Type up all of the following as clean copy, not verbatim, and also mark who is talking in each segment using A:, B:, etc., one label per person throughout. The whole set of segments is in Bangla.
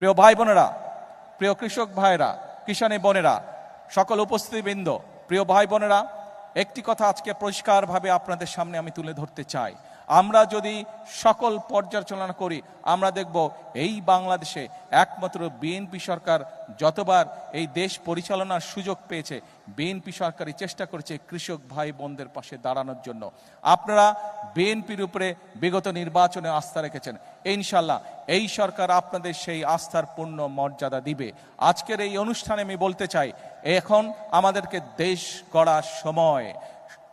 A: প্রিয় ভাই বোনেরা, প্রিয় কৃষক ভাইরা, কিষানী বোনেরা, সকল উপস্থিতিবৃন্দ, প্রিয় ভাই বোনেরা, একটি কথা আজকে পরিষ্কারভাবে আপনাদের সামনে আমি তুলে ধরতে চাই। আমরা যদি সকল পর্যালোচনা করি, আমরা দেখব এই বাংলাদেশে একমাত্র বিএনপি সরকার যতবার এই দেশ পরিচালনার সুযোগ পেয়েছে, বিএনপি সরকারই চেষ্টা করেছে কৃষক ভাই বোনদের পাশে দাঁড়ানোর জন্য। আপনারা বিএনপির উপরে বিগত নির্বাচনে আস্থা রেখেছেন, ইনশাল্লাহ এই সরকার আপনাদের সেই আস্থার পূর্ণ মর্যাদা দিবে। আজকের এই অনুষ্ঠানে আমি বলতে চাই, এখন আমাদেরকে দেশ গড়ার সময়।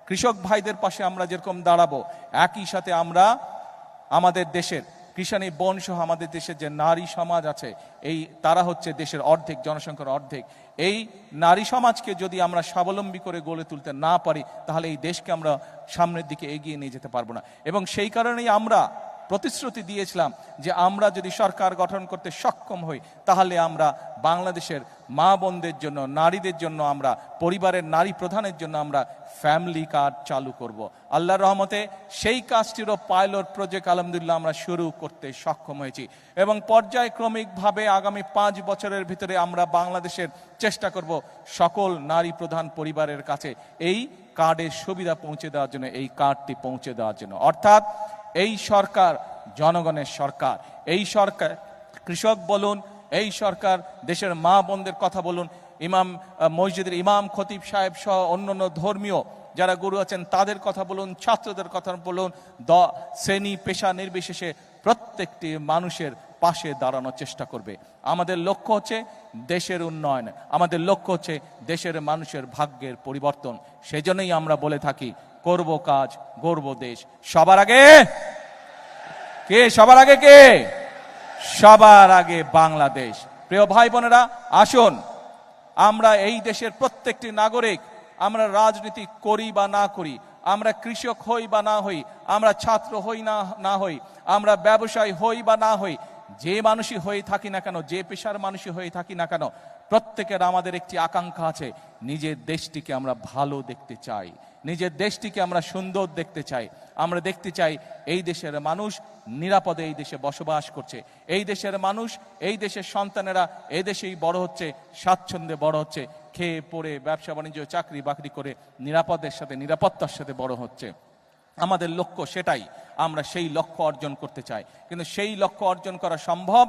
A: কৃষক ভাইদের পাশে আমরা যেরকম দাঁড়াবো, একই সাথে আমরা আমাদের দেশের কৃষানী বোন সহ আমাদের দেশের যে নারী সমাজ আছে, এই তারা হচ্ছে দেশের অর্ধেক, জনসংখ্যার অর্ধেক। এই নারী সমাজকে যদি আমরা স্বাবলম্বী করে গড়ে তুলতে না পারি, তাহলে এই দেশকে আমরা সামনের দিকে এগিয়ে নিয়ে যেতে পারবো না। এবং সেই কারণেই আমরা প্রতিশ্রুতি দিয়েছিলাম যে আমরা যদি সরকার গঠন করতে সক্ষম হই, তাহলে আমরা বাংলাদেশের মা বোনদের জন্য, নারীদের জন্য, আমরা পরিবারের নারী প্রধানের জন্য আমরা ফ্যামিলি কার্ড চালু করব। আল্লাহর রহমতে সেই কাজটিরও পাইলট প্রজেক্ট আলহামদুলিল্লাহ আমরা শুরু করতে সক্ষম হয়েছি। এবং পর্যায়ক্রমিকভাবে আগামী 5 বছরের ভিতরে আমরা বাংলাদেশের চেষ্টা করব সকল নারী প্রধান পরিবারের কাছে এই কার্ডের সুবিধা পৌঁছে দেওয়ার জন্য, এই কার্ডটি পৌঁছে দেওয়ার জন্য। অর্থাৎ এই সরকার জনগণের সরকার। এই সরকার কৃষক বলুন, এই সরকার দেশের মা বোনদের কথা বলুন, ইমাম মসজিদের ইমাম খতিব সাহেব সহ অন্যান্য ধর্মীয় যারা গুরু আছেন তাদের কথা বলুন, ছাত্রদের কথা বলুন, শ্রেণী পেশা নির্বিশেষে প্রত্যেকটি মানুষের পাশে দাঁড়ানোর চেষ্টা করবে। আমাদের লক্ষ্য হচ্ছে দেশের উন্নয়ন, আমাদের লক্ষ্য হচ্ছে দেশের মানুষের ভাগ্যের পরিবর্তন। সেজন্যই আমরা বলে থাকি, করব কাজ, গড়ব দেশ। সবার আগে কে? সবার আগে কে? সবার আগে বাংলাদেশ। প্রিয় ভাই বোনেরা, আসুন আমরা এই দেশের প্রত্যেকটি নাগরিক, আমরা রাজনীতি করি বা না করি, আমরা কৃষক হই বা না হই, আমরা ছাত্র হই না হই, আমরা ব্যবসায়ী হই বা না হই, যে মানুষই হয়ে থাকি না কেন, যে পেশার মানুষই হয়ে থাকি না কেন, প্রত্যেকের আমাদের একটি আকাঙ্ক্ষা আছে, নিজের দেশটিকে আমরা ভালো দেখতে চাই, নিজের দেশটিকে আমরা সুন্দর দেখতে চাই। আমরা দেখতে চাই এই দেশের মানুষ নিরাপদে এই দেশে বসবাস করছে, এই দেশের মানুষ, এই দেশের সন্তানেরা এই দেশেই বড় হচ্ছে, স্বাচ্ছন্দ্যে বড় হচ্ছে, খেয়ে পড়ে ব্যবসা বাণিজ্য চাকরি বাকরি করে নিরাপদের সাথে, নিরাপত্তার সাথে বড় হচ্ছে। আমাদের লক্ষ্য সেটাই, আমরা সেই লক্ষ্য অর্জন করতে চাই। কিন্তু সেই লক্ষ্য অর্জন করা সম্ভব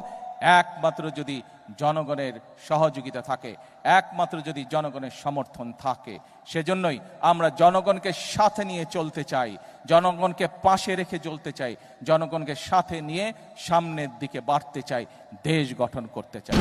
A: একমাত্র যদি জনগণের সহযোগিতা থাকে, একমাত্র যদি জনগণের সমর্থন থাকে। সেজন্যই আমরা জনগণকে সাথে নিয়ে চলতে চাই, জনগণকে পাশে রেখে চলতে চাই, জনগণকে সাথে নিয়ে সামনের দিকে বাড়তে চাই, দেশ গঠন করতে চাই।